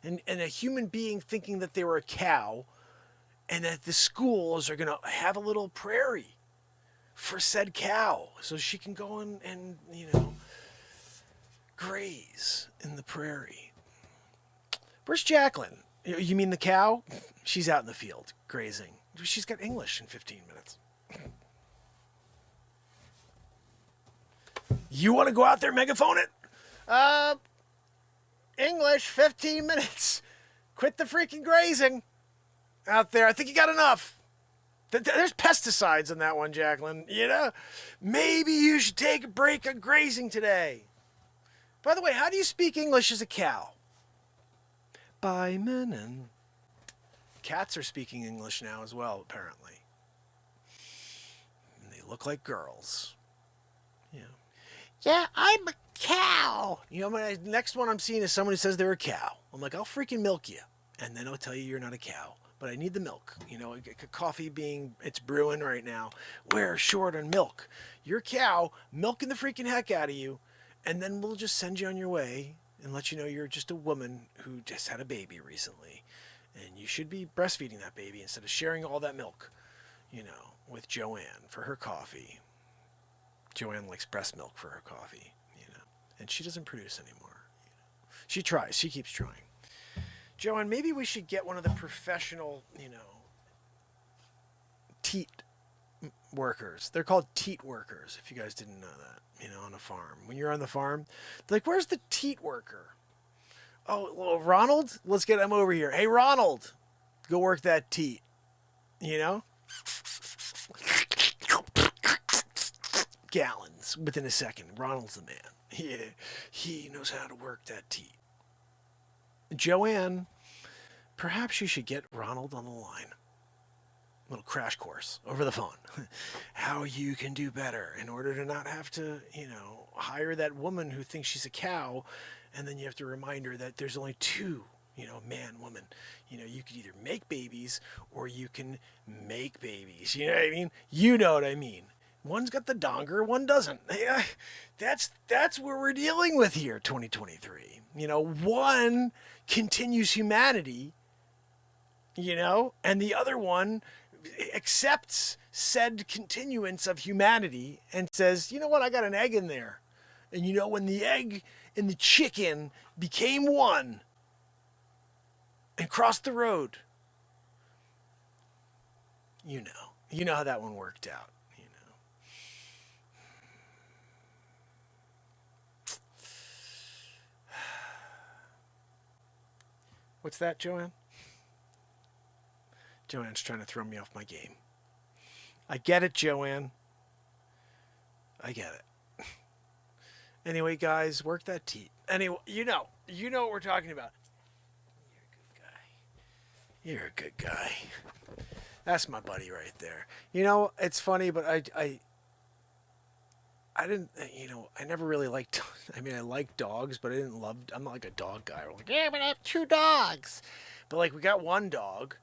and a human being thinking that they were a cow, and that the schools are going to have a little prairie for said cow so she can go and graze in the prairie. Where's Jacqueline? You mean the cow? She's out in the field grazing. She's got English in 15 minutes. You want to go out there megaphone it? English, 15 minutes. Quit the freaking grazing out there. I think you got enough. There's pesticides in that one, Jacqueline. Maybe you should take a break on grazing today. By the way, how do you speak English as a cow? By men and cats are speaking English now as well, apparently. And they look like girls. Yeah, I'm a cow. My next one I'm seeing is someone who says they're a cow. I'm like, I'll freaking milk you. And then I'll tell you you're not a cow. But I need the milk. Coffee it's brewing right now. We're short on milk. You're a cow, milking the freaking heck out of you. And then we'll just send you on your way and let you know you're just a woman who just had a baby recently. And you should be breastfeeding that baby instead of sharing all that milk, with Joanne for her coffee. Joanne likes breast milk for her coffee, and she doesn't produce anymore. She tries. She keeps trying. Joanne, maybe we should get one of the professional, teat workers. They're called teat workers, if you guys didn't know that, on a farm. When you're on the farm, they're like, where's the teat worker? Oh, well, Ronald? Let's get him over here. Hey, Ronald, go work that teat, Gallons within a second. Ronald's the man. Yeah, he knows how to work that teat. Joanne, perhaps you should get Ronald on the line. A little crash course over the phone. How you can do better in order to not have to, hire that woman who thinks she's a cow, and then you have to remind her that there's only two, man, woman. You could either make babies or you can make babies. You know what I mean? You know what I mean. One's got the donger, one doesn't. Yeah, that's where we're dealing with here, 2023. One continues humanity, and the other one accepts said continuance of humanity and says, you know what, I got an egg in there. And when the egg and the chicken became one and crossed the road, you know how that one worked out. What's that, Joanne? Joanne's trying to throw me off my game. I get it, Joanne. I get it. Anyway, guys, work that teat. Anyway, you know what we're talking about. You're a good guy. That's my buddy right there. It's funny, but I didn't, I never really liked, I like dogs, but I'm not like a dog guy. We're like, yeah, but I have two dogs. But we got one dog,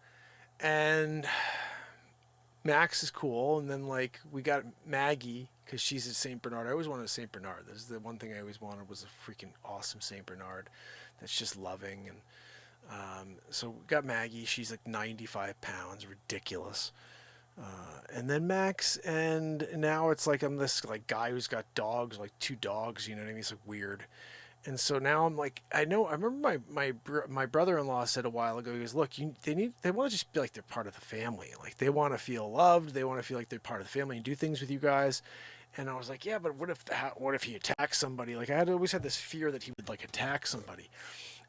and Max is cool, and then we got Maggie, because she's a St. Bernard. I always wanted a St. Bernard. This is the one thing I always wanted, was a freaking awesome St. Bernard that's just loving. And so we got Maggie. She's 95 pounds, ridiculous. And then Max, and now it's I'm this guy who's got dogs, two dogs, you know what I mean? It's weird. And so now I'm I remember my brother-in-law said a while ago, he goes, look, they want to just be they're part of the family. They want to feel loved. They want to feel they're part of the family and do things with you guys. And I was like, yeah, but what if he attacks somebody? I had always had this fear that he would attack somebody.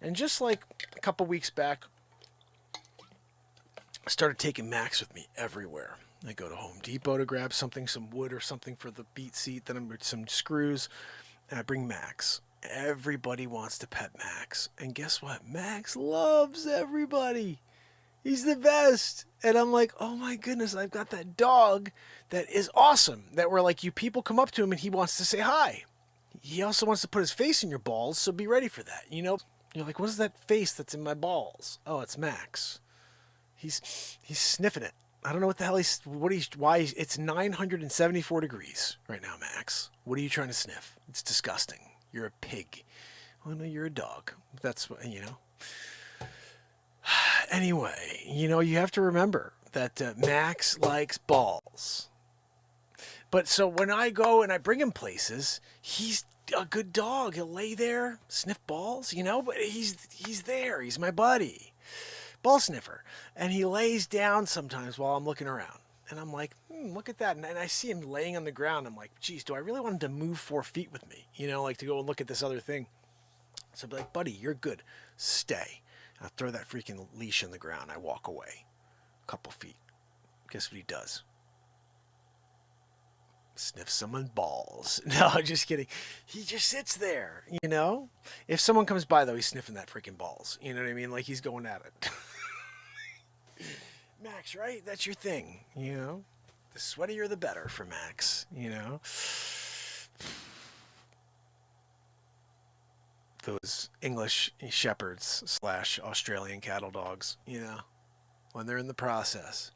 And just a couple weeks back, I started taking Max with me everywhere. I go to Home Depot to grab something, some wood or something for the beat seat, then I'm with some screws, and I bring Max. Everybody wants to pet Max. And guess what? Max loves everybody. He's the best. And I'm like, oh my goodness, I've got that dog that is awesome. That where you people come up to him and he wants to say hi. He also wants to put his face in your balls, so be ready for that. You're like, what is that face that's in my balls? Oh, it's Max. He's sniffing it. I don't know what the hell it's 974 degrees right now, Max. What are you trying to sniff? It's disgusting. You're a pig. Well, no, you're a dog. That's what, Anyway, you have to remember that Max likes balls. But so when I go and I bring him places, he's a good dog. He'll lay there, sniff balls, but he's there. He's my buddy. Ball sniffer. And he lays down sometimes while I'm looking around. And I'm like, look at that. And I see him laying on the ground. I'm like, geez, do I really want him to move 4 feet with me? To go and look at this other thing. So I'd be like, buddy, you're good. Stay. I'll throw that freaking leash on the ground. I walk away. A couple feet. Guess what he does? Sniff someone's balls. No, just kidding. He just sits there, If someone comes by, though, he's sniffing that freaking balls. You know what I mean? Like he's going at it. Max, right? That's your thing, The sweatier the better for Max, Those English shepherds / Australian cattle dogs, when they're in the process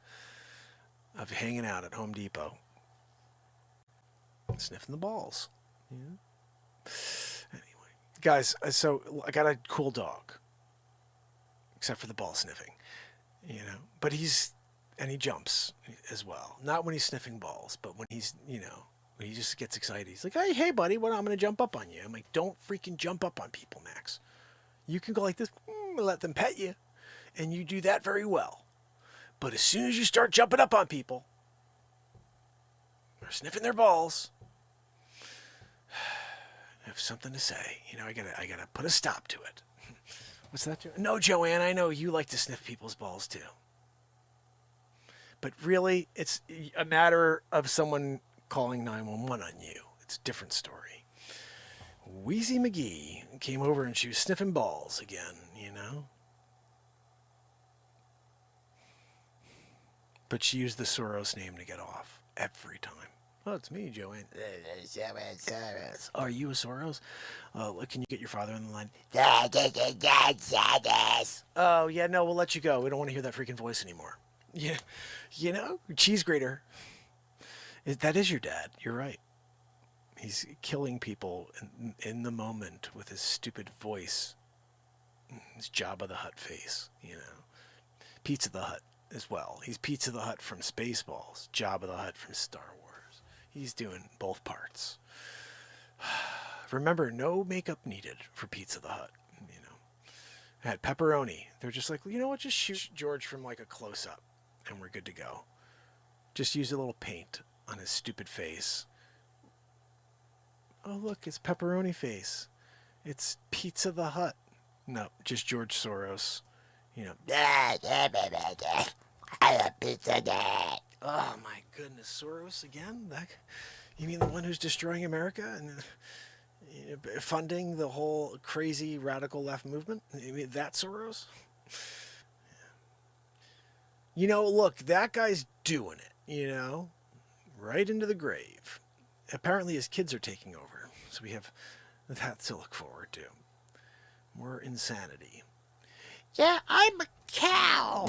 of hanging out at Home Depot, sniffing the balls. Anyway, guys, so I got a cool dog, except for the ball sniffing. But he jumps as well. Not when he's sniffing balls, but when he's, when he just gets excited. He's like, hey, buddy, I'm going to jump up on you. I'm like, don't freaking jump up on people, Max. You can go like this, let them pet you, and you do that very well. But as soon as you start jumping up on people, or sniffing their balls, I have something to say. I gotta put a stop to it. What's that, Joanne? No, Joanne, I know you like to sniff people's balls too. But really, it's a matter of someone calling 911 on you. It's a different story. Wheezy McGee came over and she was sniffing balls again, But she used the Soros name to get off every time. Oh, it's me, Joanne. Are you a Soros? Can you get your father on the line? Oh, yeah, no, we'll let you go. We don't want to hear that freaking voice anymore. Yeah, cheese grater. That is your dad. You're right. He's killing people in the moment with his stupid voice. His Jabba the Hutt face, Pizza the Hutt as well. He's Pizza the Hutt from Spaceballs. Jabba the Hutt from Star Wars. He's doing both parts. Remember, no makeup needed for Pizza the Hutt. I had pepperoni. They're just like, you know what? Just shoot George from like a close-up, and we're good to go. Just use a little paint on his stupid face. Oh, look, it's pepperoni face. It's Pizza the Hutt. No, just George Soros. Oh my goodness, Soros again? You mean the one who's destroying America and funding the whole crazy radical left movement? You mean that Soros? Look, that guy's doing it, right into the grave. Apparently his kids are taking over, so we have that to look forward to. More insanity. Yeah, I'm a cow.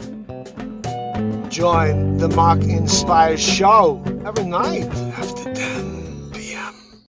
Join the Mark Inspires show every night at